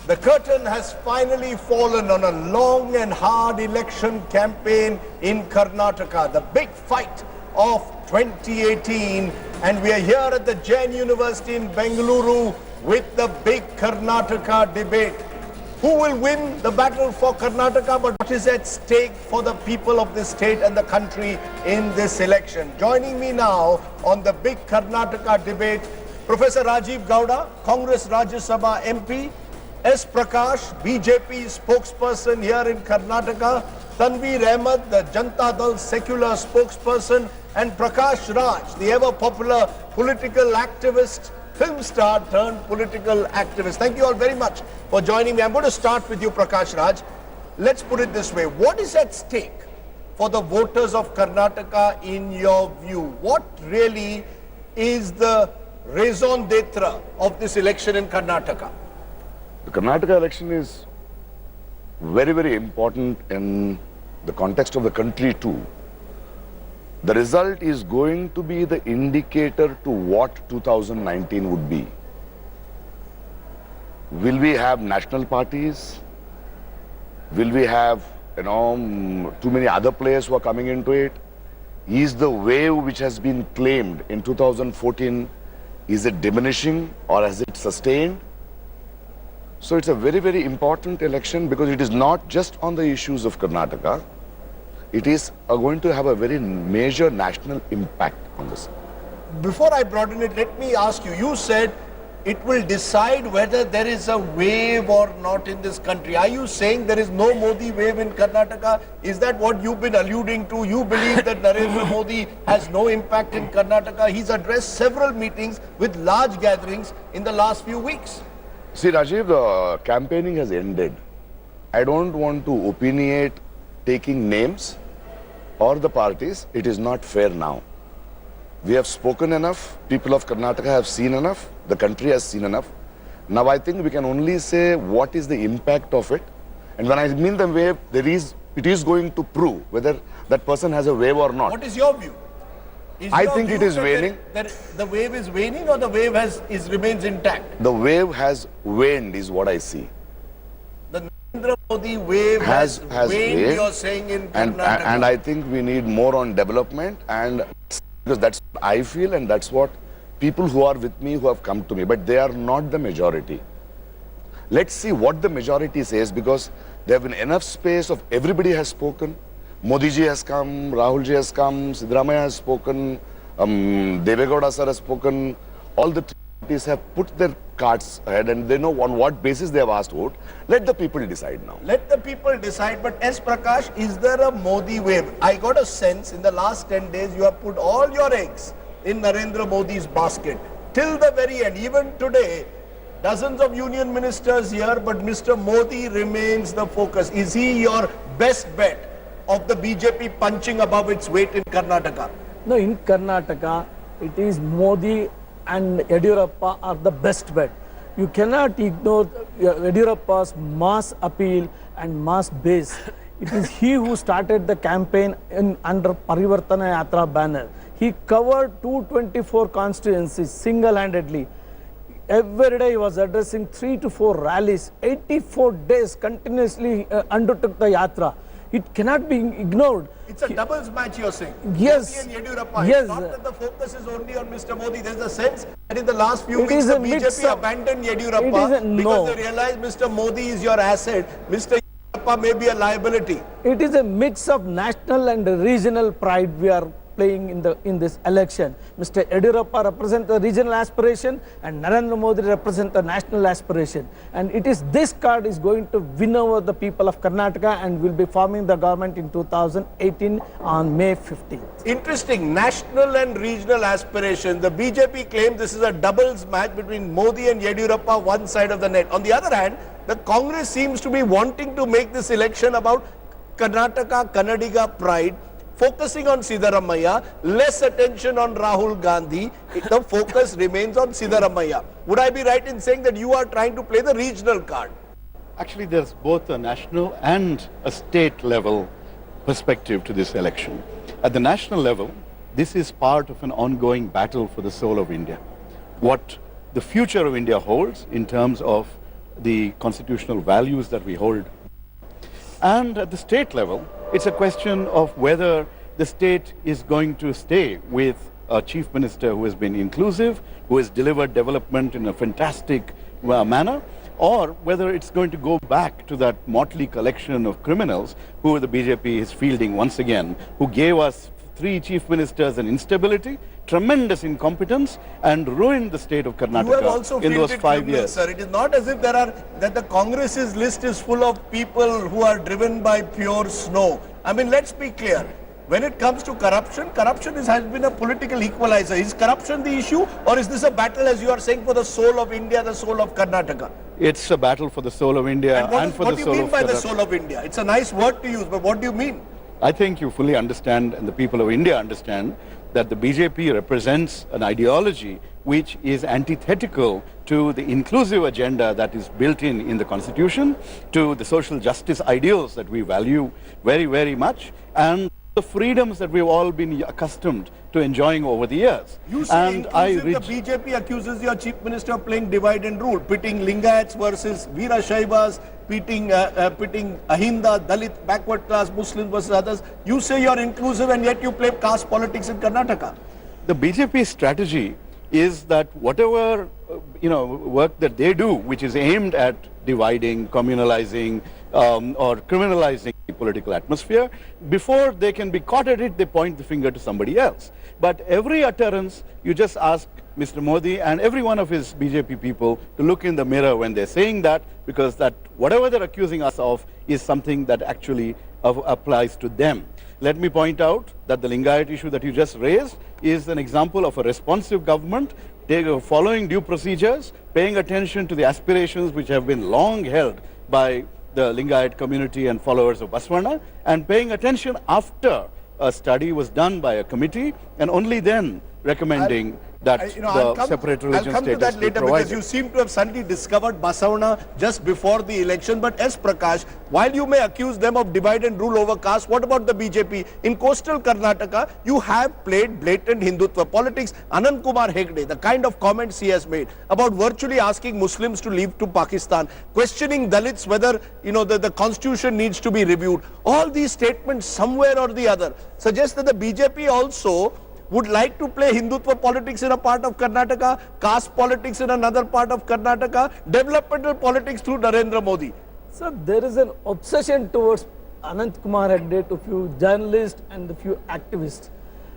The curtain has finally fallen on a long and hard election campaign in Karnataka, the big fight of 2018, and we are here at the Jain University in Bengaluru with the Big Karnataka Debate. Who will win the battle for Karnataka, but what is at stake for the people of this state and the country in this election? Joining me now on the Big Karnataka Debate, Professor Rajeev Gowda, Congress Rajya Sabha MP, S Prakash, BJP spokesperson here in Karnataka, Tanveer Ahmed, the Janata Dal secular spokesperson, and Prakash Raj, the ever-popular political activist, film star turned political activist. Thank you all very much for joining me. I'm going to start with you, Prakash Raj. Let's put it this way. What is at stake for the voters of Karnataka in your view? What really is the raison d'etre of this election in Karnataka? The Karnataka election is very, very important in the context of the country too. The result is going to be the indicator to what 2019 would be. Will we have national parties? Will we have, too many other players who are coming into it? Is the wave which has been claimed in 2014, is it diminishing or has it sustained? So it's a very, very important election because it is not just on the issues of Karnataka. It is going to have a very major national impact on this. Before I broaden it, let me ask you, you said it will decide whether there is a wave or not in this country. Are you saying there is no Modi wave in Karnataka? Is that what you've been alluding to? You believe that Narendra Modi has no impact in Karnataka? He's addressed several meetings with large gatherings in the last few weeks. See, Rajeev, the campaigning has ended. I don't want to opinionate taking names or the parties. It is not fair now. We have spoken enough. People of Karnataka have seen enough. The country has seen enough. Now I think we can only say what is the impact of it. And when I mean the wave, it is going to prove whether that person has a wave or not. What is your view? I think it is waning. The wave is waning or the wave remains intact? The wave has waned is what I see. The Narendra Modi wave has waned, you're saying, in Karnataka. And I think we need more on development, and because that's what I feel and that's what people who are with me who have come to me, but they are not the majority. Let's see what the majority says, because there have been enough space of everybody has spoken. Modi ji has come, Rahul ji has come, Siddaramaiah has spoken, Gowda sir has spoken. All the parties have put their cards ahead and they know on what basis they have asked vote. Let the people decide now. Let the people decide. But S Prakash, is there a Modi wave? I got a sense in the last 10 days you have put all your eggs in Narendra Modi's basket. Till the very end, even today, dozens of union ministers here, but Mr. Modi remains the focus. Is he your best bet of the BJP punching above its weight in Karnataka? No, in Karnataka, it is Modi and Yediyurappa are the best bet. You cannot ignore Yediyurappa's mass appeal and mass base. It is he who started the campaign under Parivartana Yatra banner. He covered 224 constituencies single-handedly. Every day he was addressing 3 to 4 rallies. 84 days continuously undertook the Yatra. It cannot be ignored. It's a doubles match, you're saying. Yes. Modi and Yediyurappa. Yes. It's not that the focus is only on Mr. Modi. There's a sense that in the last few It weeks is the a mix BJP of- abandoned It Yediyurappa is a- because no. they realized Mr. Modi is your asset. Mr. Yediyurappa may be a liability. It is a mix of national and regional pride we are playing in this election. Mr. Yediyurappa represents the regional aspiration and Narendra Modi represents the national aspiration. And it is this card is going to win over the people of Karnataka and will be forming the government in 2018 on May 15th. Interesting. National and regional aspiration. The BJP claims this is a doubles match between Modi and Yediyurappa, one side of the net. On the other hand, the Congress seems to be wanting to make this election about Karnataka, Kannadiga pride, focusing on Siddaramaiah, less attention on Rahul Gandhi. The focus remains on Siddaramaiah. Would I be right in saying that you are trying to play the regional card? Actually, there's both a national and a state level perspective to this election. At the national level, this is part of an ongoing battle for the soul of India. What the future of India holds in terms of the constitutional values that we hold. And at the state level, it's a question of whether the state is going to stay with a chief minister who has been inclusive, who has delivered development in a fantastic manner, or whether it's going to go back to that motley collection of criminals who the BJP is fielding once again, who gave us 3 chief ministers and instability, tremendous incompetence, and ruined the state of Karnataka You have also in those fielded 5 criminals, years. sir. It is not as if that the Congress's list is full of people who are driven by pure snow. I mean, let's be clear. When it comes to corruption, has been a political equalizer. Is corruption the issue, or is this a battle, as you are saying, for the soul of India, the soul of Karnataka? It's a battle for the soul of India and for the soul of What do you mean by the corruption. soul of India? It's a nice word to use, but what do you mean? I think you fully understand, and the people of India understand, that the BJP represents an ideology which is antithetical to the inclusive agenda that is built in the constitution, to the social justice ideals that we value very, very much, and the freedoms that we've all been accustomed to enjoying over the years. You say the BJP accuses your chief minister of playing divide and rule, pitting Lingayats versus Veera Shaivas, pitting Ahinda, Dalit, backward class Muslims versus others. You say you're inclusive and yet you play caste politics in Karnataka. The BJP strategy is that whatever work that they do, which is aimed at dividing, communalizing, or criminalizing the political atmosphere, before they can be caught at it, they point the finger to somebody else. But every utterance, you just ask Mr. Modi and every one of his BJP people to look in the mirror when they're saying that, because that whatever they're accusing us of is something that actually applies to them. Let me point out that the Lingayat issue that you just raised is an example of a responsive government following due procedures, paying attention to the aspirations which have been long held by the Lingayat community and followers of Baswana, and paying attention after a study was done by a committee, and only then recommending that the separate religion status be provided. I'll come to that later because you seem to have suddenly discovered Basawana just before the election. But S Prakash, while you may accuse them of divide and rule over caste, what about the BJP? In coastal Karnataka, you have played blatant Hindutva politics. Anand Kumar Hegde, the kind of comments he has made about virtually asking Muslims to leave to Pakistan, questioning Dalits whether the constitution needs to be reviewed. All these statements somewhere or the other suggest that the BJP also would like to play Hindutva politics in a part of Karnataka, caste politics in another part of Karnataka, developmental politics through Narendra Modi. So there is an obsession towards Anant Kumar Hegde to few journalists and a few activists.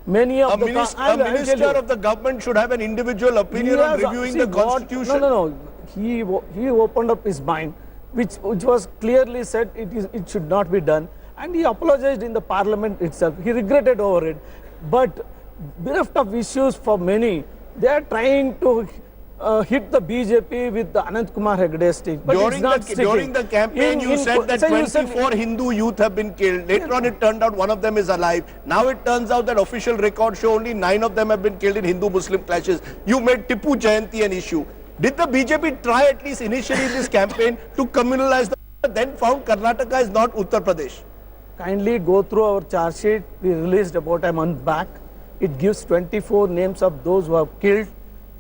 Many of a minister of the government should have an individual opinion on reviewing the constitution. No. He opened up his mind, which was clearly said it should not be done, and he apologized in the parliament itself. He regretted over it, but bereft of issues for many, they are trying to hit the BJP with the Anant Kumar Hegde stick. But during the campaign, you said that 24 Hindu youth have been killed. Later on, it turned out one of them is alive. Now it turns out that official records show only 9 of them have been killed in Hindu-Muslim clashes. You made Tipu Jayanti an issue. Did the BJP try at least initially in this campaign to communalize the then found Karnataka is not Uttar Pradesh? Kindly go through our charge sheet. We released about a month back. It gives 24 names of those who have killed,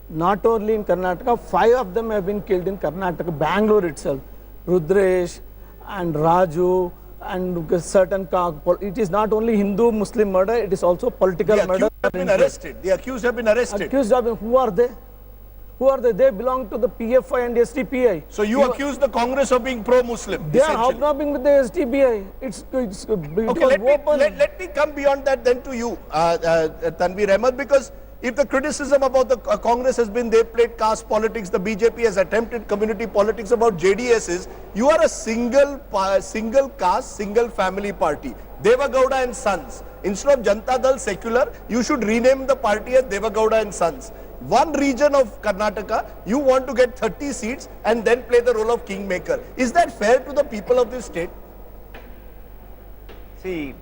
not only in Karnataka, 5 of them have been killed in Karnataka, Bangalore itself. Rudresh and Raju and certain, it is not only Hindu-Muslim murder, it is also political murder. The accused have been arrested. Who are they? Who are they? They belong to the PFI and SDPI. So you accuse the Congress of being pro-Muslim. They are hobnobbing with the SDPI. Okay, let me come beyond that then to you, Tanveer Ahmed, because if the criticism about the Congress has been they played caste politics, the BJP has attempted community politics, about JDS is, you are a single caste, single family party. Deva Gowda and Sons. Instead of Janata Dal secular, you should rename the party as Deva Gowda and Sons. One region of Karnataka, you want to get 30 seats and then play the role of kingmaker. Is that fair to the people of this state? See,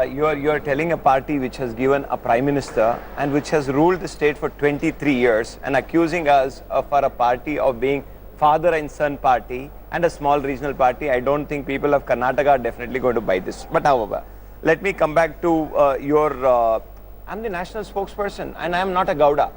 you are telling a party which has given a prime minister and which has ruled the state for 23 years and accusing us for a party of being father and son party and a small regional party. I don't think people of Karnataka are definitely going to buy this. But however, let me come back to I'm the national spokesperson and I am not a Gowda.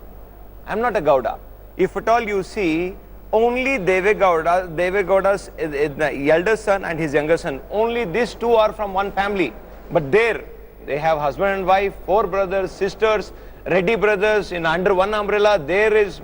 I'm not a Gowda. If at all you see, only Devegowda's the elder son and his younger son, only these two are from one family. But there, they have husband and wife, 4 brothers, sisters, Reddy brothers in under one umbrella. There is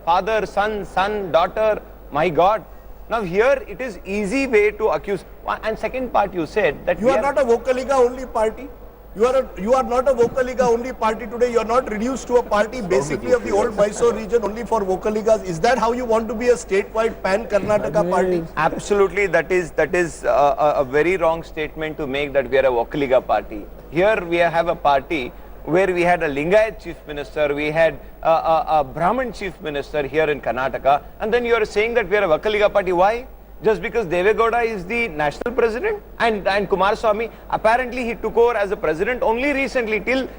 father, son, daughter. My God. Now here it is easy way to accuse. And second part you said that you are not a Vocaliga only party. You are not a Vocaliga only party today. You are not reduced to a party basically of the old Mysore region only for Vocaligas. Is that how you want to be a statewide pan-Karnataka party? Absolutely, that is a very wrong statement to make that we are a Vocaliga party. Here we have a party where we had a Lingayat chief minister, we had a Brahmin chief minister here in Karnataka, and then you are saying that we are a Vakaliga party. Why? Just because Devegowda is the national president and Kumaraswamy, apparently he took over as a president only recently. Till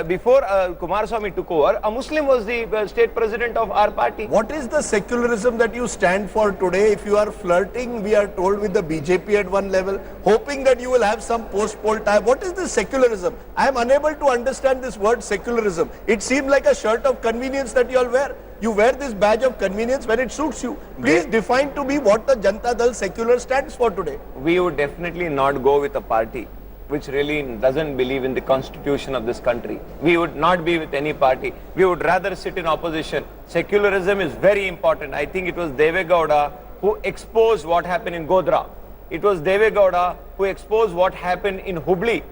before Kumaraswamy took over, a Muslim was the state president of our party. What is the secularism that you stand for today? If you are flirting, we are told, with the BJP at one level, hoping that you will have some post-poll time. What is the secularism? I am unable to understand this word secularism. It seems like a shirt of convenience that you all wear. You wear this badge of convenience when it suits you. Please define to me what the Janata Dal secular stands for today. We would definitely not go with a party which really doesn't believe in the constitution of this country. We would not be with any party. We would rather sit in opposition. Secularism is very important. I think it was Devegowda who exposed what happened in Godhra. It was Devegowda who exposed what happened in Hubli.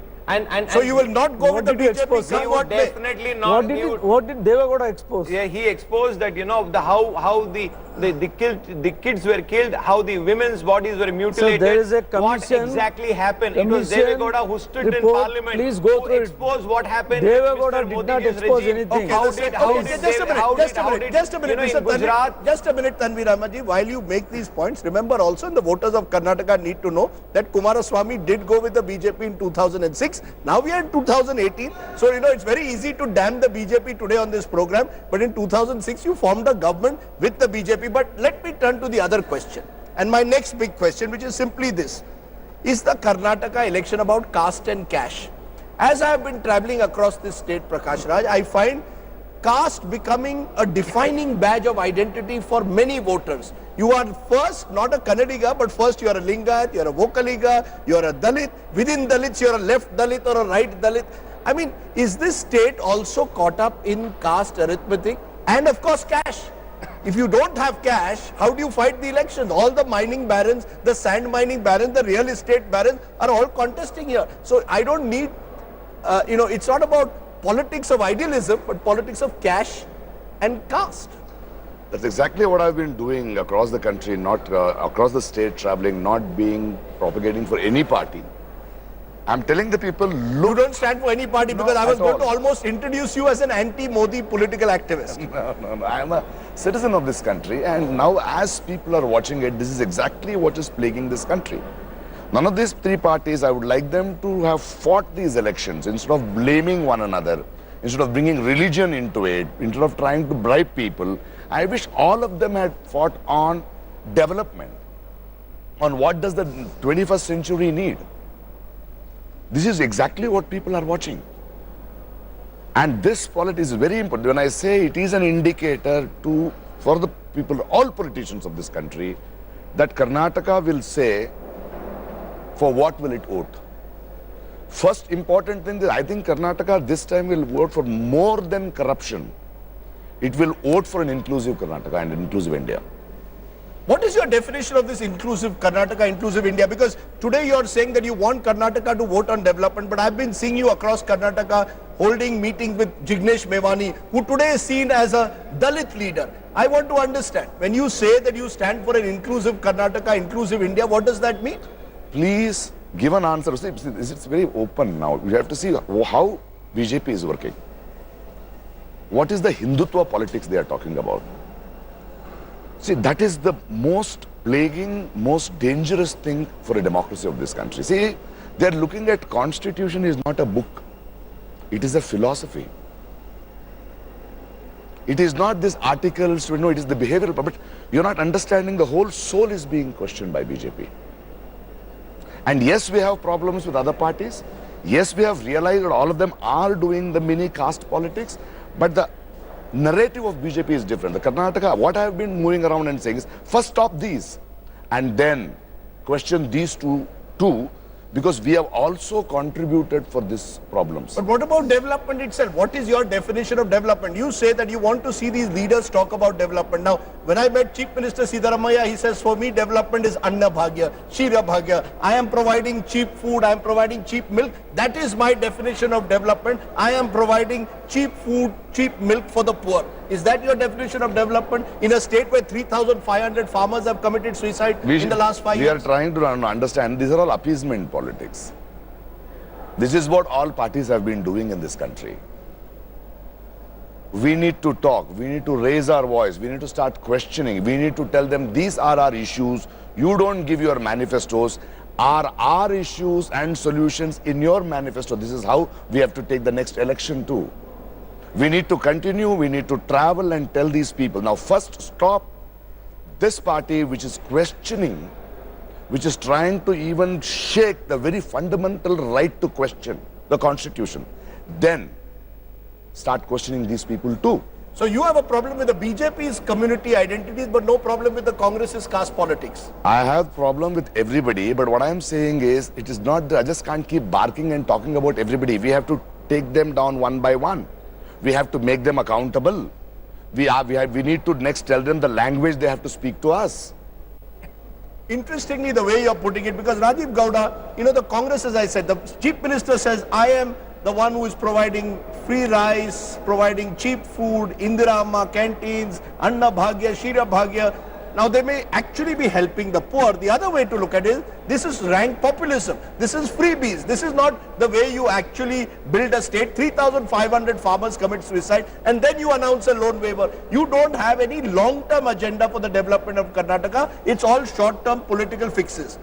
So you will not go with the BJP? We would definitely not. What did Devegowda expose? Yeah, he exposed that, you know, how the kids were killed, how the women's bodies were mutilated. So there is a commission. What exactly happened? It was Devegowda who stood in parliament. Please go through it. Exposed what happened. Devegowda did not expose anything. Just a minute, Tanveer Ahmed ji, while you make these points, remember also, and the voters of Karnataka need to know that Kumaraswamy did go with the BJP in 2006. Now we are in 2018. So, you know, it's very easy to damn the BJP today on this program. But in 2006, you formed a government with the BJP. But let me turn to the other question. And my next big question, which is simply this. Is the Karnataka election about caste and cash? As I have been traveling across this state, Prakash Raj, I find caste becoming a defining badge of identity for many voters. You are first not a Kannadiga, but first you are a Lingayat, you are a Vocaliga, you are a Dalit. Within Dalits, you are a left Dalit or a right Dalit. I mean, is this state also caught up in caste arithmetic? And of course, cash. If you don't have cash, how do you fight the elections? All the mining barons, the sand mining barons, the real estate barons are all contesting here. So I don't need, it's not about politics of idealism, but politics of cash and caste. That's exactly what I've been doing across the country, not across the state, traveling, not being propagating for any party. I'm telling the people, look. You don't stand for any party, because I was going to almost introduce you as an anti-Modi political activist. No. I'm a citizen of this country, and now as people are watching it, this is exactly what is plaguing this country. None of these 3 parties, I would like them to have fought these elections instead of blaming one another, instead of bringing religion into it, instead of trying to bribe people. I wish all of them had fought on development, on what does the 21st century need. This is exactly what people are watching. And this politics is very important. When I say it is an indicator for the people, all politicians of this country, that Karnataka will say, for what will it vote? First important thing is, I think Karnataka this time will vote for more than corruption. It will vote for an inclusive Karnataka and an inclusive India. What is your definition of this inclusive Karnataka, inclusive India? Because today you are saying that you want Karnataka to vote on development, but I've been seeing you across Karnataka holding meetings with Jignesh Mevani, who today is seen as a Dalit leader. I want to understand, when you say that you stand for an inclusive Karnataka, inclusive India, what does that mean? Please give an answer. See, it's very open now. We have to see how BJP is working. What is the Hindutva politics they are talking about? See, that is the most plaguing, most dangerous thing for a democracy of this country. See, they are looking at constitution is not a book. It is a philosophy. It is not this articles, it is the behavioral, but you're not understanding the whole soul is being questioned by BJP. And yes, we have problems with other parties. Yes, we have realized that all of them are doing the mini caste politics, but the narrative of BJP is different. The Karnataka, what I have been moving around and saying is, first stop these and then question these two, because we have also contributed for these problems. But what about development itself? What is your definition of development? You say that you want to see these leaders talk about development. Now, when I met Chief Minister Siddaramaiah, he says, for me, development is Anna Bhagya, Shira Bhagya. I am providing cheap food, I am providing cheap milk. That is my definition of development. I am providing cheap food, cheap milk for the poor. Is that your definition of development? In a state where 3,500 farmers have committed suicide in the last 5 years? We are trying to understand, these are all appeasement politics. This is what all parties have been doing in this country. We need to talk, we need to raise our voice, we need to start questioning, we need to tell them these are our issues, you don't give your manifestos, are our issues and solutions in your manifesto. This is how we have to take the next election too. We need to continue, we need to travel and tell these people. Now first stop this party which is questioning, which is trying to even shake the very fundamental right to question the constitution. Then start questioning these people too. So you have a problem with the BJP's community identities, but no problem with the Congress's caste politics. I have problem with everybody, but what I am saying is, it is not, I just can't keep barking and talking about everybody. We have to take them down one by one. We have to make them accountable. We need to next tell them the language they have to speak to us. Interestingly, the way you're putting it, because Rajiv Gowda, the Congress, as I said, the Chief Minister says, I am the one who is providing free rice, providing cheap food, Indira Amma canteens, Anna Bhagya, Shira Bhagya. Now they may actually be helping the poor. The other way to look at it is, this is rank populism. This is freebies. This is not the way you actually build a state. 3,500 farmers commit suicide and then you announce a loan waiver. You don't have any long-term agenda for the development of Karnataka. It's all short-term political fixes.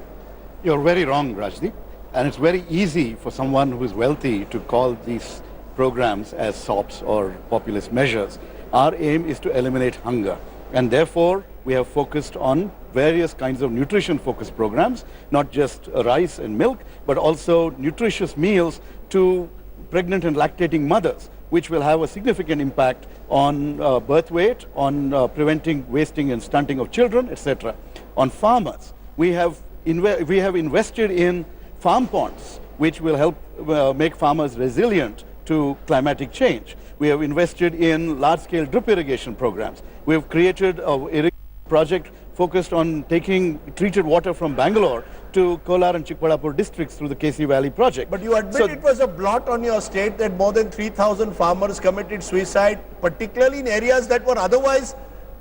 You're very wrong, Rajdeep. And it's very easy for someone who is wealthy to call these programs as SOPs or populist measures. Our aim is to eliminate hunger. And therefore, we have focused on various kinds of nutrition-focused programs, not just rice and milk, but also nutritious meals to pregnant and lactating mothers, which will have a significant impact on birth weight, on preventing wasting and stunting of children, etc. On farmers, we have invested in farm ponds, which will help make farmers resilient to climatic change. We have invested in large-scale drip irrigation programs. We have created an irrigation project focused on taking treated water from Bangalore to Kolar and Chikballapur districts through the KC Valley project. But you admit it was a blot on your state that more than 3,000 farmers committed suicide, particularly in areas that were otherwise,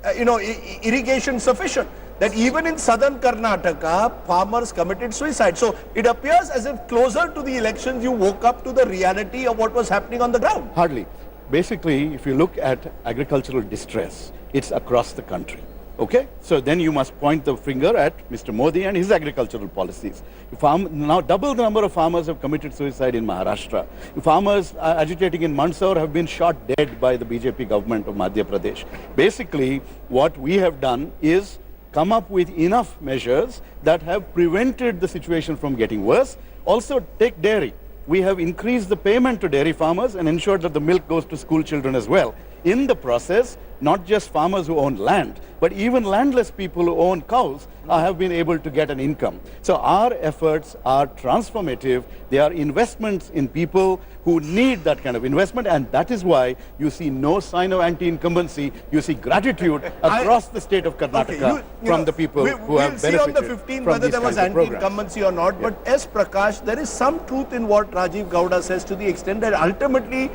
irrigation sufficient. That even in southern Karnataka, farmers committed suicide. So it appears as if closer to the elections, you woke up to the reality of what was happening on the ground. Hardly. Basically, if you look at agricultural distress, it's across the country. Okay? So then you must point the finger at Mr. Modi and his agricultural policies. Now double the number of farmers have committed suicide in Maharashtra. Farmers agitating in Mandsaur have been shot dead by the BJP government of Madhya Pradesh. Basically, what we have done is come up with enough measures that have prevented the situation from getting worse. Also, take dairy. We have increased the payment to dairy farmers and ensured that the milk goes to school children as well. In the process, not just farmers who own land, but even landless people who own cows have been able to get an income. So our efforts are transformative. They are investments in people who need that kind of investment, and that is why you see no sign of anti-incumbency. You see gratitude across the state of Karnataka from the people who have benefited on the 15th whether there was anti-incumbency or not, but S Prakash, there is some truth in what Rajiv Gowda says, to the extent that ultimately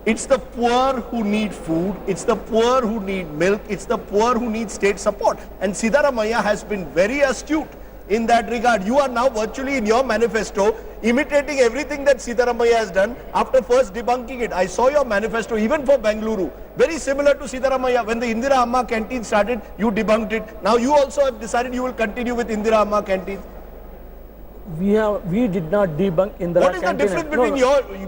it's the poor who need food, it's the poor who need milk, it's the poor who need state support. And Siddaramaiah has been very astute in that regard. You are now virtually in your manifesto imitating everything that Siddaramaiah has done after first debunking it. I saw your manifesto even for Bengaluru, very similar to Siddaramaiah. When the Indira Amma canteen started, you debunked it. Now you also have decided you will continue with Indira Amma canteens. We did not debunk Indira What is the difference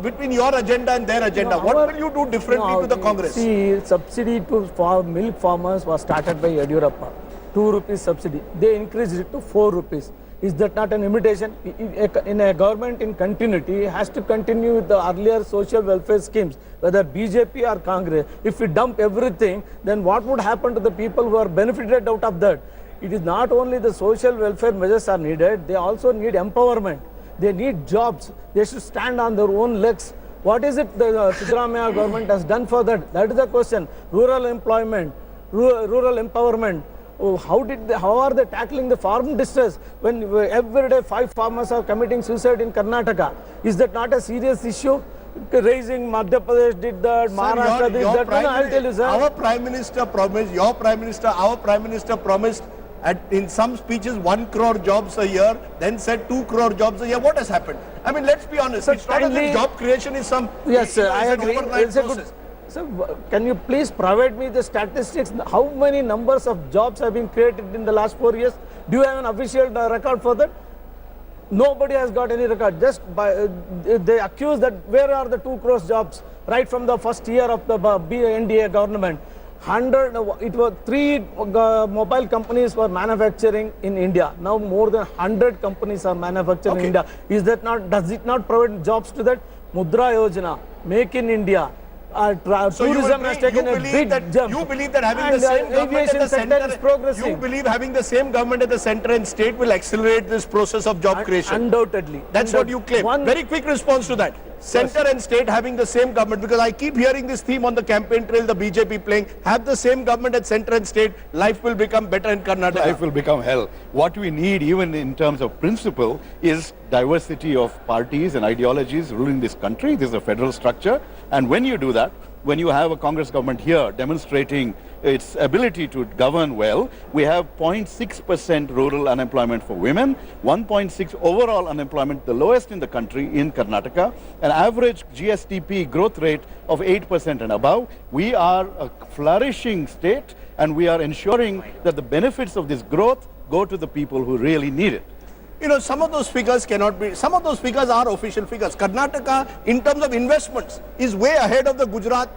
between your agenda and their agenda? What will you do differently to the Congress? See, subsidy to milk farmers was started by Yadurappa. 2 rupees subsidy. They increased it to 4 rupees. Is that not an imitation? In a government in continuity, has to continue with the earlier social welfare schemes, whether BJP or Congress. If we dump everything, then what would happen to the people who are benefited out of that? It is not only the social welfare measures are needed, they also need empowerment. They need jobs. They should stand on their own legs. What is it the Siddaramaiah government has done for that? That is the question. Rural employment, rural empowerment. Oh, how are they tackling the farm distress when every day 5 farmers are committing suicide in Karnataka? Is that not a serious issue? Raising Madhya Pradesh did that, Maharashtra did that. No, I'll tell you, sir. Our Prime Minister promised, your Prime Minister, our Prime Minister promised in some speeches 1 crore jobs a year, then said 2 crore jobs a year. What has happened? I mean, let's be honest. Sir, it's not as if job creation is some. Yes, sir, I an agree. overnight It's a good. process. Sir, can you please provide me the statistics? How many numbers of jobs have been created in the last 4 years? Do you have an official record for that? Nobody has got any record. Just by they accuse that where are the 2 crore jobs right from the first year of the NDA government. 100, it was 3 mobile companies were manufacturing in India. Now more than 100 companies are manufacturing in India. Is that not? Does it not provide jobs to that? Mudra Yojana, Make in India. So tourism has taken a big jump. You believe that having And the same government at the center is progressing. You believe having the same government at the center and state will accelerate this process of job creation? Undoubtedly. That's what you claim. Very quick response to that. Center and state having the same government, because I keep hearing this theme on the campaign trail, the BJP playing, have the same government at center and state, life will become better in Karnataka. Life will become hell. What we need, even in terms of principle, is diversity of parties and ideologies ruling this country. This is a federal structure. And when you do that, when you have a Congress government here demonstrating its ability to govern well, we have 0.6% rural unemployment for women, 1.6 overall unemployment, the lowest in the country in Karnataka, an average GSTP growth rate of 8% and above. We are a flourishing state, and we are ensuring that the benefits of this growth go to the people who really need it. You know, some of those figures cannot be, some of those figures are official figures. Karnataka, in terms of investments, is way ahead of the Gujarat.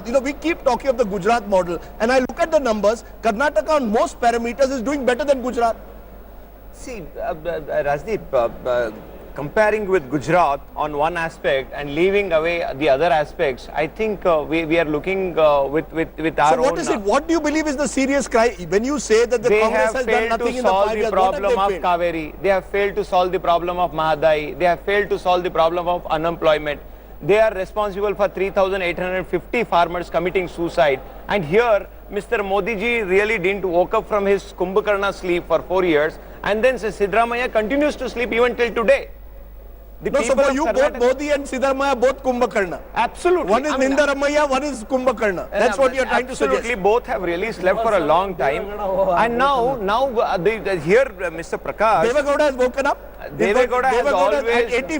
You know, we keep talking of the Gujarat model, and I look at the numbers, Karnataka on most parameters is doing better than Gujarat. See, Rajdeep, comparing with Gujarat on one aspect and leaving away the other aspects, I think we are looking with our own... So what is it? What do you believe is the serious cry? When you say that the Congress has done nothing in the 5 years, what have they failed? They have failed to solve the problem of Kaveri. They have failed to solve the problem of Mahadai. They have failed to solve the problem of unemployment. They are responsible for 3,850 farmers committing suicide. And here, Mr. Modi ji really didn't woke up from his Kumbhakarna sleep for 4 years. And then Siddaramaiah continues to sleep even till today. No, so for you, both Modi and Siddaramaiah, both Kumbhakarna. Absolutely. One is Nindaramaiah, one is Kumbhakarna. That's what you're trying to suggest. Absolutely, both have really slept for a long time. And now here, Mr. Prakash... Devagowda has woken up. Devagowda has always...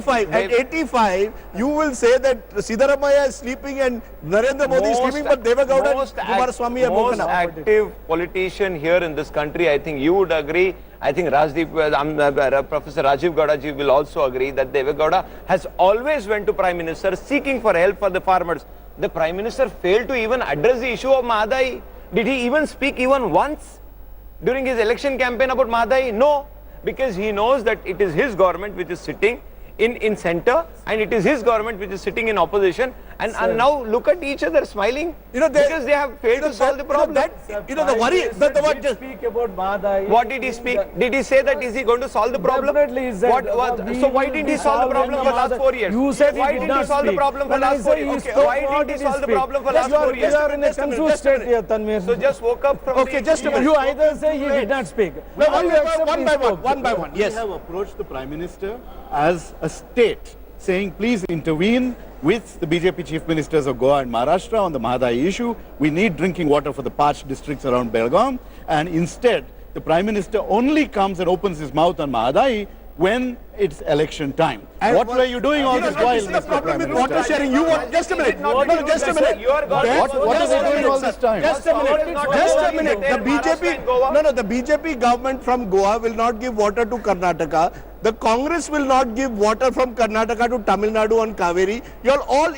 At 85, you will say that Siddaramaiah is sleeping and Narendra Modi is sleeping, but Devagowda and Kumaraswamy have woken up. Most active politician here in this country, I think you would agree. I think Rajdeep, Professor Rajeev Gowda ji will also agree that Devagowda has always went to Prime Minister seeking for help for the farmers. The Prime Minister failed to even address the issue of Mahadai. Did he even speak even once during his election campaign about Mahadai? No, because he knows that it is his government which is sitting in center, and it is his government which is sitting in opposition, and now look at each other smiling, because they have failed to solve the problem. The worry, just speak about Mahadai. What did he speak? Did he say that is he going to solve the problem? Definitely he said. So why didn't he solve the problem for last 4 years? You said why didn't he solve the problem for last 4 years? Why didn't he solve the problem for last 4 years? You are in a confused state here, Tanveer. So just woke up from You either say he did not speak. One by one. Yes. We have approached the Prime Minister as a state, saying please intervene with the BJP chief ministers of Goa and Maharashtra on the Mahadai issue. We need drinking water for the parched districts around Belgaum, and instead the Prime Minister only comes and opens his mouth on Mahadai when it's election time. And What were you doing all this while? This is the Mr. problem Prime with Minister? water sharing. You want just a minute. No, just a minute. What are they doing all this time? Just a minute. Just a minute. The BJP, the BJP government from Goa will not give water to Karnataka. The Congress will not give water from Karnataka to Tamil Nadu on Kaveri. You're all,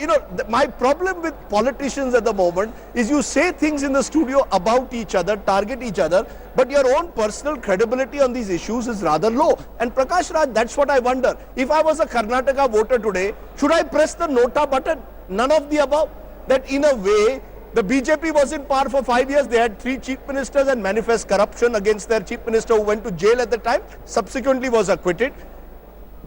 my problem with politicians at the moment is you say things in the studio about each other, target each other, but your own personal credibility on these issues is rather low. And Prakash Raj, that's what I wonder. If I was a Karnataka voter today, should I press the Nota button? None of the above. That in a way, the BJP was in power for 5 years. They had 3 chief ministers and manifest corruption against their chief minister who went to jail at the time, subsequently was acquitted.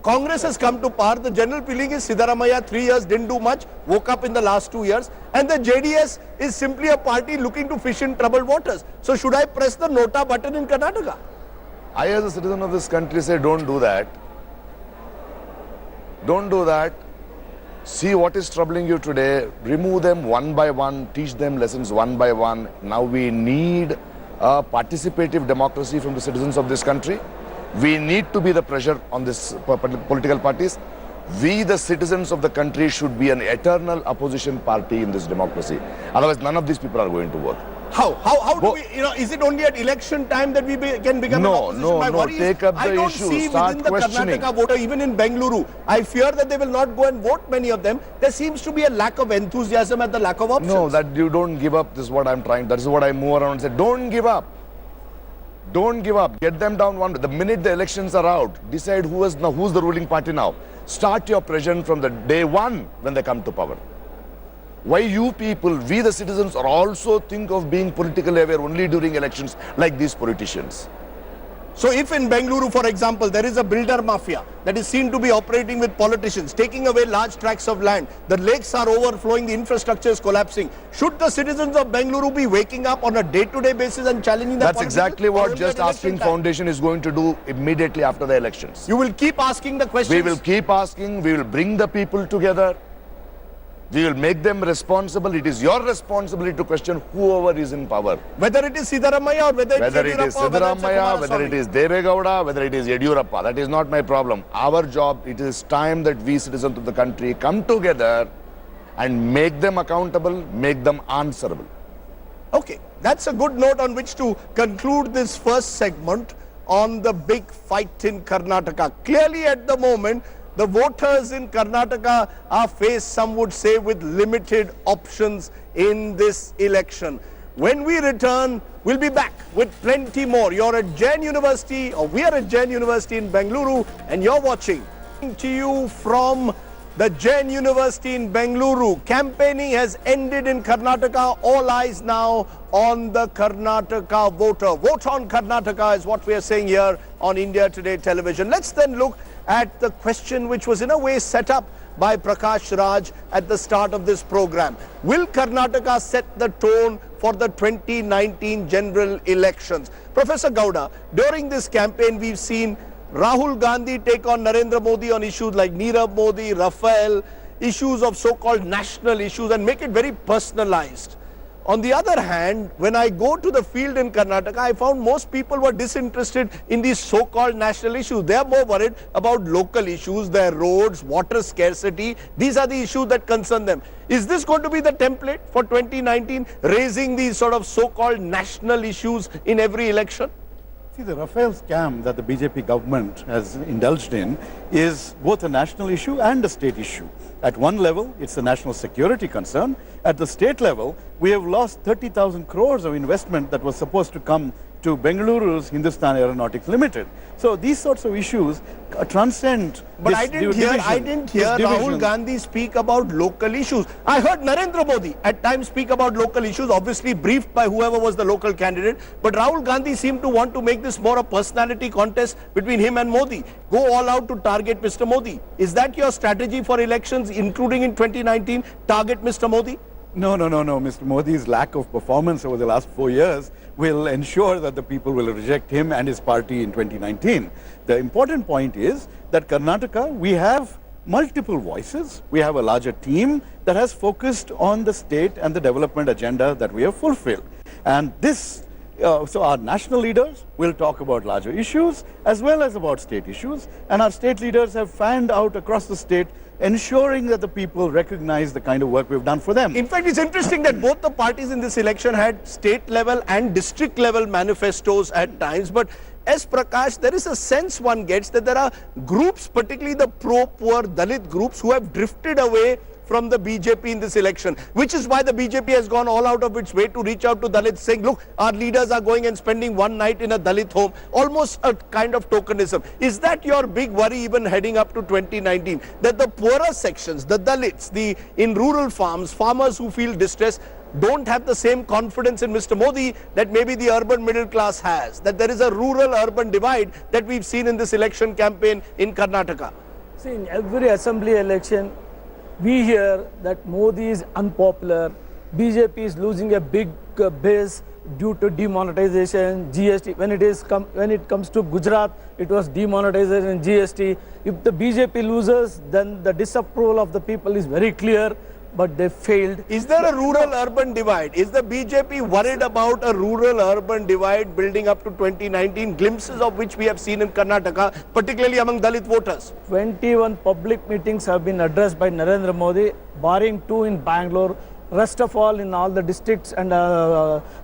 Congress has come to power. The general feeling is Siddaramaiah 3 years didn't do much, woke up in the last 2 years. And the JDS is simply a party looking to fish in troubled waters. So should I press the Nota button in Karnataka? I, as a citizen of this country, say don't do that. Don't do that. See what is troubling you today, remove them one by one, teach them lessons one by one. Now we need a participative democracy from the citizens of this country. We need to be the pressure on this political parties. We, the citizens of the country, should be an eternal opposition party in this democracy. Otherwise, none of these people are going to work. How do we, is it only at election time that we can become an opposition? My worry take up the I don't issue, see start within the questioning. Karnataka voter, even in Bengaluru, I fear that they will not go and vote, many of them. There seems to be a lack of enthusiasm and the lack of options. No, that you don't give up, this is what I'm trying, that is what I move around and say, don't give up. Don't give up, get them down one. The minute the elections are out, decide who's the ruling party now. Start your pressure from the day one when they come to power. Why you people, we the citizens, are also think of being politically aware only during elections like these politicians? So if in Bengaluru, for example, there is a builder mafia that is seen to be operating with politicians, taking away large tracts of land, the lakes are overflowing, the infrastructure is collapsing, should the citizens of Bengaluru be waking up on a day-to-day basis and challenging that? That's exactly what Just Asking Foundation is going to do immediately after the elections. You will keep asking the questions? We will keep asking, we will bring the people together. We will make them responsible. It is your responsibility to question whoever is in power. Whether it is Siddaramaiah or whether it is Siddaramaiah, whether it is Deve Gowda, whether it is Yediyurappa. That is not my problem. Our job, it is time that we citizens of the country come together and make them accountable, make them answerable. Okay, that's a good note on which to conclude this first segment on the big fight in Karnataka. Clearly at the moment, the voters in Karnataka are faced, some would say, with limited options in this election. When we return, we'll be back with plenty more. You're at Jain University, or we are at Jain University in Bengaluru, and you're watching. To you from the Jain University in Bengaluru. Campaigning has ended in Karnataka. All eyes now on the Karnataka voter. Vote on Karnataka is what we are saying here on India Today television. Let's then look at the question which was in a way set up by Prakash Raj at the start of this program. Will Karnataka set the tone for the 2019 general elections? Professor Gowda, during this campaign we've seen Rahul Gandhi take on Narendra Modi on issues like Nirav Modi, Rafale, issues of so-called national issues, and make it very personalized. On the other hand, when I go to the field in Karnataka, I found most people were disinterested in these so-called national issues. They are more worried about local issues, their roads, water scarcity. These are the issues that concern them. Is this going to be the template for 2019, raising these sort of so-called national issues in every election? See, the Rafale scam that the BJP government has indulged in is both a national issue and a state issue. At one level, it's a national security concern. At the state level, we have lost 30,000 crores of investment that was supposed to come to Bengaluru's Hindustan Aeronautics Limited. So these sorts of issues transcend. But I didn't hear Rahul Gandhi speak about local issues. I heard Narendra Modi at times speak about local issues, obviously briefed by whoever was the local candidate. But Rahul Gandhi seemed to want to make this more a personality contest between him and Modi. Go all out to target Mr. Modi. Is that your strategy for elections, including in 2019, target Mr. Modi? No. Mr. Modi's lack of performance over the last 4 years will ensure that the people will reject him and his party in 2019. The important point is that Karnataka, we have multiple voices. We have a larger team that has focused on the state and the development agenda that we have fulfilled. And this So our national leaders will talk about larger issues as well as about state issues, and our state leaders have fanned out across the state, ensuring that the people recognize the kind of work we've done for them. In fact, it's interesting that both the parties in this election had state level and district level manifestos at times, but S Prakash, there is a sense one gets that there are groups, particularly the pro-poor Dalit groups, who have drifted away from the BJP in this election, which is why the BJP has gone all out of its way to reach out to Dalits, saying, look, our leaders are going and spending one night in a Dalit home, almost a kind of tokenism. Is that your big worry even heading up to 2019, that the poorer sections, the Dalits, in rural farms, farmers who feel distressed, don't have the same confidence in Mr. Modi that maybe the urban middle class has, that there is a rural-urban divide that we've seen in this election campaign in Karnataka? See, in every assembly election, we hear that Modi is unpopular, BJP is losing a big base due to demonetization, GST. When it comes to Gujarat, it was demonetization, GST. If the BJP loses, then the disapproval of the people is very clear, but they failed. Is there a rural-urban divide? Is the BJP worried about a rural-urban divide building up to 2019, glimpses of which we have seen in Karnataka, particularly among Dalit voters? 21 public meetings have been addressed by Narendra Modi, barring 2 in Bangalore, rest of all in all the districts and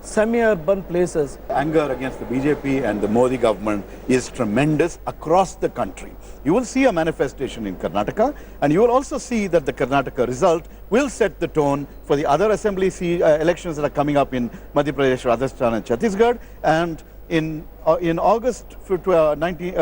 semi-urban places. Anger against the BJP and the Modi government is tremendous across the country. You will see a manifestation in Karnataka, and you will also see that the Karnataka result will set the tone for the other assembly elections that are coming up in Madhya Pradesh, Rajasthan and Chhattisgarh. And in August 2019,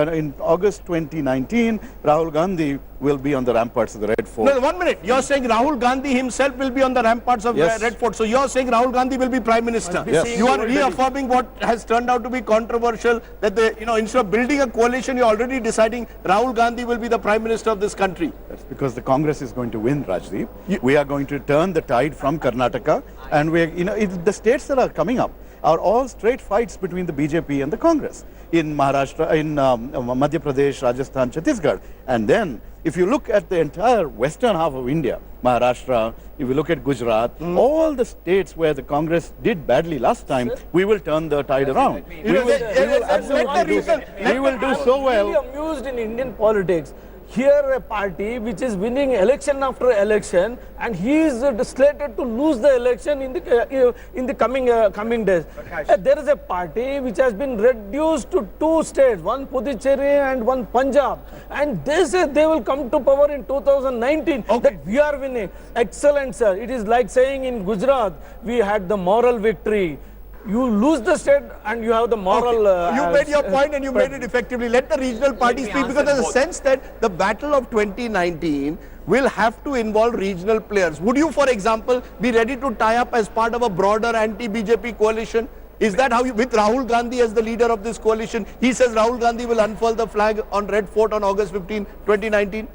Rahul Gandhi will be on the ramparts of the Red Fort. No, 1 minute. You're saying Rahul Gandhi himself will be on the ramparts of Red Fort. So you're saying Rahul Gandhi will be Prime Minister. Yes. You are reaffirming what has turned out to be controversial, that instead of building a coalition, you're already deciding Rahul Gandhi will be the Prime Minister of this country. That's because the Congress is going to win, Rajdeep. We are going to turn the tide from Karnataka, and the states that are coming up are all straight fights between the BJP and the Congress in Maharashtra, in Madhya Pradesh, Rajasthan, Chhattisgarh. And then, if you look at the entire western half of India, Maharashtra, if you look at Gujarat, all the states where the Congress did badly last time, we will turn the tide around. We will absolutely do. We will do so well. I'm really amused in Indian politics. Here a party which is winning election after election, and he is slated to lose the election in the coming days. There is a party which has been reduced to 2 states, one Puducherry and one Punjab, and they say they will come to power in 2019. That we are winning. Excellent, sir. It is like saying in Gujarat we had the moral victory. You lose the state and you have the moral... You made your point and you made it effectively. Let the regional parties speak, because there's a sense that the battle of 2019 will have to involve regional players. Would you, for example, be ready to tie up as part of a broader anti-BJP coalition? Is that how you, with Rahul Gandhi as the leader of this coalition, he says Rahul Gandhi will unfurl the flag on Red Fort on August 15, 2019?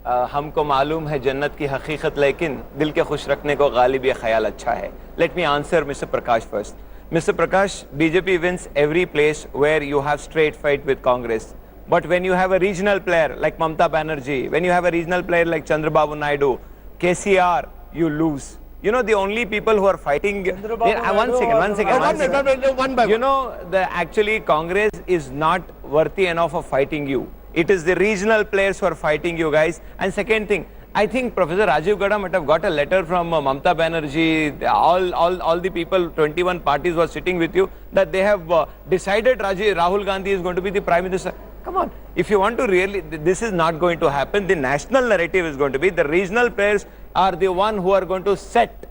हमको मालूम है जन्नत की हकीकत, लेकिन दिल के खुश रखने को गालिब ये ख्याल अच्छा है. Let me answer Mr. Prakash first. Mr. Prakash, BJP wins every place where you have straight fight with Congress. But when you have a regional player like Mamata Banerjee, when you have a regional player like Chandrababu Naidu, KCR, you lose. You know, the only people who are fighting... One second. You know, actually Congress is not worthy enough of fighting you. It is the regional players who are fighting you guys. And second thing, I think Professor Rajeev Gowda might have got a letter from Mamata Banerjee, all the people, 21 parties were sitting with you, that they have decided Rahul Gandhi is going to be the Prime Minister. Come on, if you want to really, this is not going to happen. The national narrative is going to be, the regional players are the one who are going to set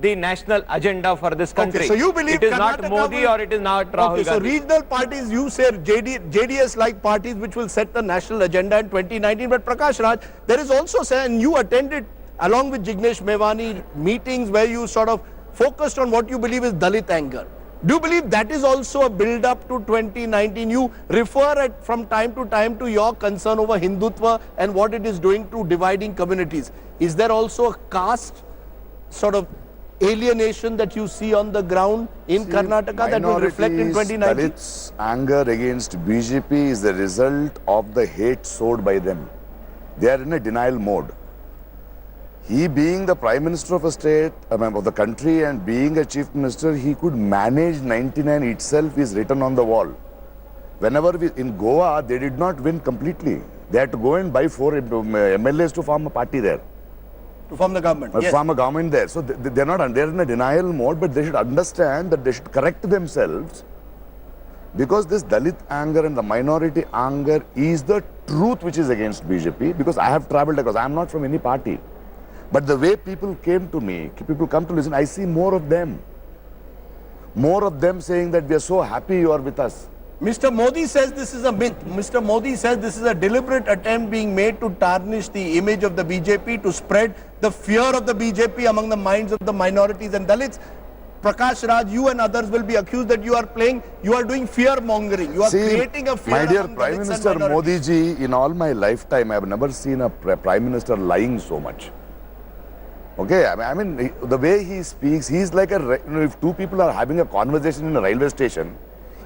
the national agenda for this country. Okay, so you believe it is Karnataka not Modi or it is not Rahul Gandhi. So regional parties, you say JDS-like parties which will set the national agenda in 2019. But Prakash Raj, there is also, and you attended along with Jignesh Mevani meetings where you sort of focused on what you believe is Dalit anger. Do you believe that is also a build-up to 2019? You refer from time to time to your concern over Hindutva and what it is doing to dividing communities. Is there also a caste sort of alienation that you see on the ground in Karnataka that will reflect in 2019? Dalit's anger against BJP is the result of the hate sowed by them. They are in a denial mode. He being the Prime Minister of a state, of the country, and being a Chief Minister, he could manage 99 itself is written on the wall. Whenever in Goa, they did not win completely. They had to go and buy 4 MLAs to form a party there. To form the government. Yes. Form a government there. So they're in a denial mode, but they should understand that they should correct themselves, because this Dalit anger and the minority anger is the truth which is against BJP, because I have traveled across. I am not from any party. But the way people came to me, people come to listen, I see more of them. More of them saying that we are so happy you are with us. Mr. Modi says this is a myth. Mr. Modi says this is a deliberate attempt being made to tarnish the image of the BJP, to spread the fear of the BJP among the minds of the minorities and Dalits. Prakash Raj, you and others will be accused that you are doing fear mongering. You are creating a fear. My dear among Prime Dalits Minister and minorities. Modi ji, in all my lifetime, I have never seen a Prime Minister lying so much. Okay, I mean, the way he speaks, he's like if two people are having a conversation in a railway station,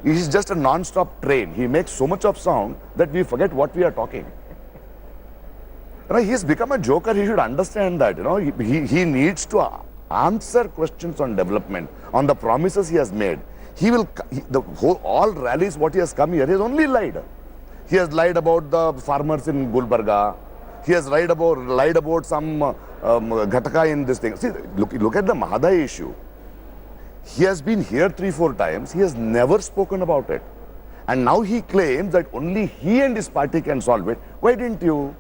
he's just a non-stop train. He makes so much of sound that we forget what we are talking. He's become a joker. He should understand that. He needs to answer questions on development, on the promises he has made. All rallies, what he has come here, he has only lied. He has lied about the farmers in Gulbarga. He has lied about some Ghataka in this thing. See, look at the Mahadai issue. He has been here 3-4 times. He has never spoken about it. And now he claims that only he and his party can solve it. Why didn't you?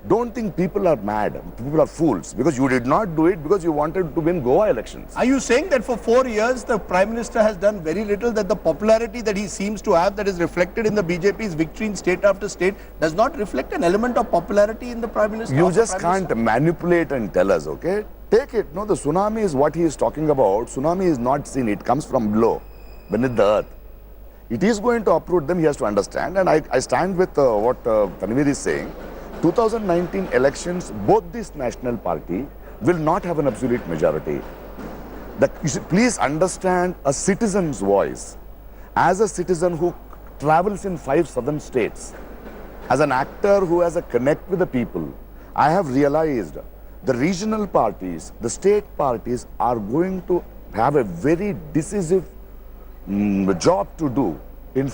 Don't think people are mad. People are fools. Because you did not do it because you wanted to win Goa elections. Are you saying that for 4 years the Prime Minister has done very little, that the popularity that he seems to have, that is reflected in the BJP's victory in state after state, does not reflect an element of popularity in the Prime Minister? You just can't manipulate and tell us, okay? Take it. No, the tsunami is what he is talking about. Tsunami is not seen. It comes from below, beneath the earth. It is going to uproot them. He has to understand. And I stand with what Tanveer is saying. 2019 elections, both this national party will not have an absolute majority. You should please understand a citizen's voice. As a citizen who travels in 5 southern states, as an actor who has a connect with the people, I have realized the regional parties, the state parties are going to have a very decisive job to do in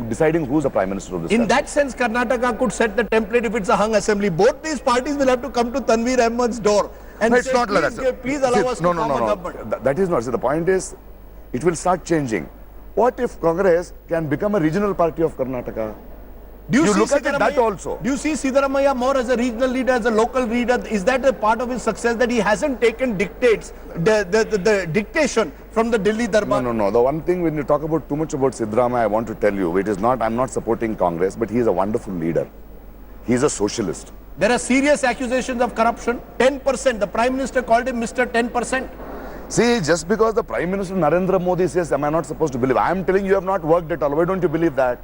deciding who's the Prime Minister of this country. In that sense, Karnataka could set the template if it's a hung assembly. Both these parties will have to come to Tanveer Ahmed's door and No, say, it's not like that. please allow us to form a government. That is not. See, the point is, it will start changing. What if Congress can become a regional party of Karnataka? Do you see look at it that also. Do you see Siddaramaiah more as a regional leader, as a local leader? Is that a part of his success, that he hasn't taken the dictation from the Delhi Darbar? No. The one thing, when you talk about too much about Siddaramaiah, I want to tell you, it is not, I'm not supporting Congress, but he is a wonderful leader. He is a socialist. There are serious accusations of corruption. 10%. The Prime Minister called him Mr. 10%. See, just because the Prime Minister Narendra Modi says, am I not supposed to believe? I am telling you, you have not worked at all. Why don't you believe that?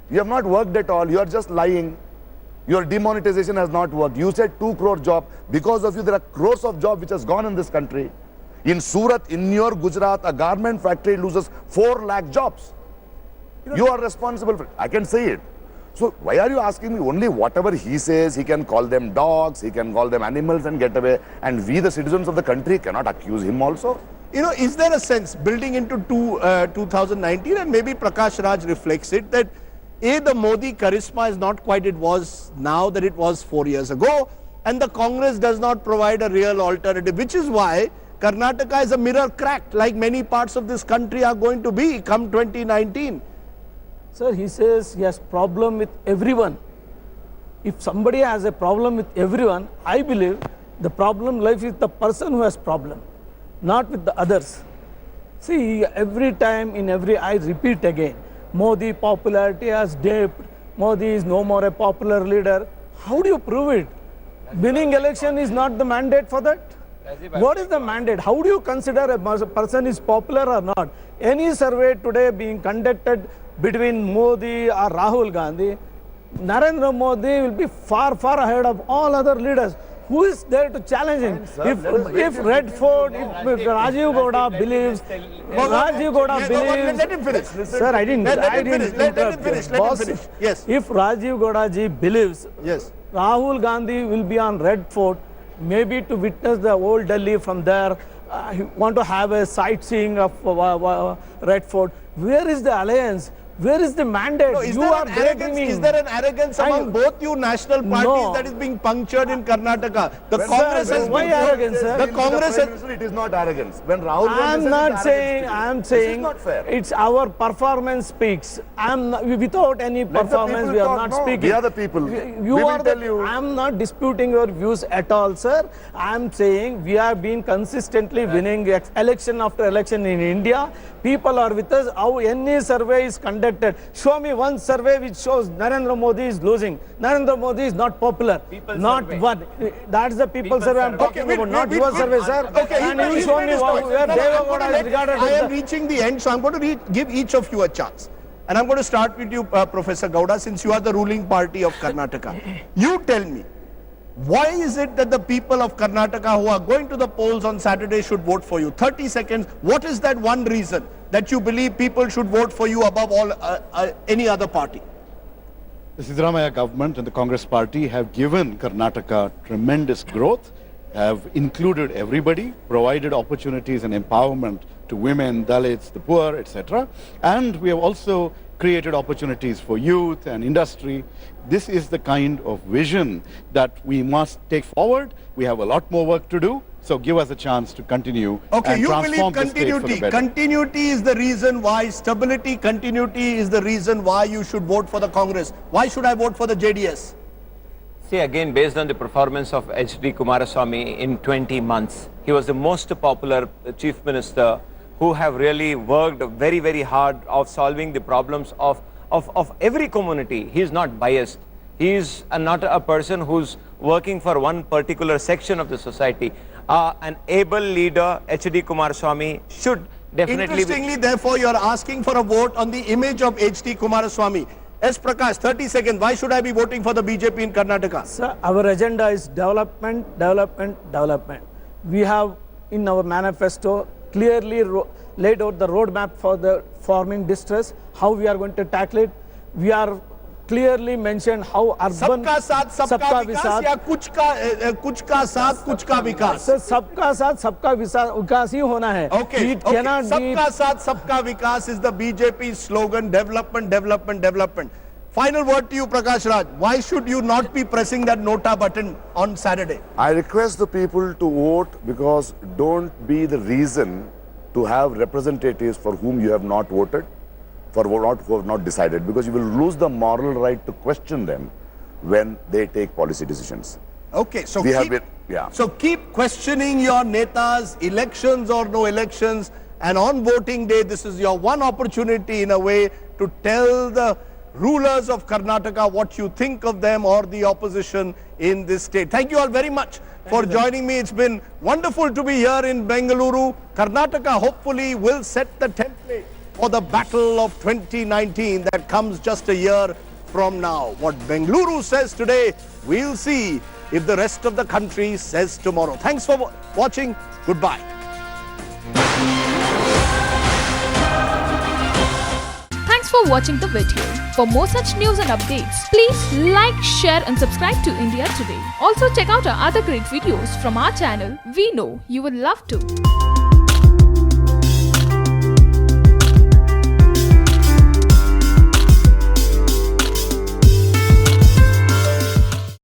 You have not worked at all. You are just lying. Your demonetization has not worked. You said 2 crore job. Because of you, there are crores of jobs which has gone in this country. In Surat, in your Gujarat, a garment factory loses 4 lakh jobs. You are responsible for it. I can say it. So why are you asking me only whatever he says? He can call them dogs, he can call them animals and get away. And we, the citizens of the country, cannot accuse him also. Is there a sense building into 2019, and maybe Prakash Raj reflects it, that the Modi charisma is not quite it was now that it was 4 years ago, and the Congress does not provide a real alternative, which is why Karnataka is a mirror cracked, like many parts of this country are going to be come 2019. Sir, he says he has problem with everyone. If somebody has a problem with everyone, I believe the problem lies with the person who has problem, not with the others. See, every time I repeat again, Modi popularity has dipped. Modi is no more a popular leader. How do you prove it? Winning election is not the mandate for that. What is the mandate? How do you consider a person is popular or not? Any survey today being conducted between Modi or Rahul Gandhi, Narendra Modi will be far ahead of all other leaders. Who is there to challenge him? If Red Fort, if Rajeev Gowda believes, Let him finish. Sir, I didn't finish. Yes. If Rajeev Gowda ji believes, yes, Rahul Gandhi will be on Red Fort, maybe to witness the old Delhi from there. Want to have a sightseeing of Red Fort. Where is the alliance? Where is the mandate? No, is there an arrogance among both you national parties that is being punctured in Karnataka? The Congress has why arrogance, sir? The Congress has... It is not arrogance. When Rahul Gandhi I'm saying not fair. It's our performance speaks. Without any performance, we are not speaking. We are the people. I'm not disputing your views at all, sir. I'm saying we have been consistently winning election after election in India. People are with us. How any survey is conducted. Show me one survey which shows Narendra Modi is losing. Narendra Modi is not popular. One. That's the people survey I'm talking about, not your survey, sir. Okay, and you show me where Devagowda is regarded I am reaching the end, so I'm going to give each of you a chance. And I'm going to start with you, Professor Gowda, since you are the ruling party of Karnataka. You tell me, why is it that the people of Karnataka who are going to the polls on Saturday should vote for you? 30 seconds. What is that one reason that you believe people should vote for you above all any other party? The Siddaramaiah government and the Congress party have given Karnataka tremendous growth, have included everybody, provided opportunities and empowerment to women, Dalits, the poor, etc. And we have also created opportunities for youth and industry. This is the kind of vision that we must take forward. We have a lot more work to do. So give us a chance to continue and transform the state for the better. Continuity is the reason why, stability, continuity is the reason why you should vote for the Congress. Why should I vote for the JDS? See, again, based on the performance of H.D. Kumaraswamy in 20 months, he was the most popular chief minister who have really worked very, very hard of solving the problems of every community. He is not biased. He is not a person who's working for one particular section of the society. An able leader, H.D. Kumaraswamy, should definitely... Interestingly, therefore, you are asking for a vote on the image of H.D. Kumaraswamy. S Prakash, 30 seconds. Why should I be voting for the BJP in Karnataka? Sir, our agenda is development, development, development. We have in our manifesto clearly laid out the roadmap for the farming distress, how we are going to tackle it. We are clearly mentioned how urban सबका साथ सबका विकास या कुछ का साथ कुछ का विकास sir सबका साथ सबका विकास ही होना है सबका साथ सबका विकास is the BJP slogan. Development, development, development. Final word to you, Prakash Raj. Why should you not be pressing that nota button on Saturday? I request the people to vote because don't be the reason to have representatives for whom you have not voted, who have not decided, because you will lose the moral right to question them when they take policy decisions. Okay, so keep questioning your netas, elections or no elections, and on voting day, this is your one opportunity in a way to tell the rulers of Karnataka what you think of them or the opposition in this state. Thank you all very much for joining me. It's been wonderful to be here in Bengaluru. Karnataka hopefully will set the template for the battle of 2019 that comes just a year from now. What Bengaluru says today, we'll see if the rest of the country says tomorrow. Thanks for watching. Goodbye. Thanks for watching the video. For more such news and updates, please like, share and subscribe to India Today. Also check out our other great videos from our channel. We know you will love to.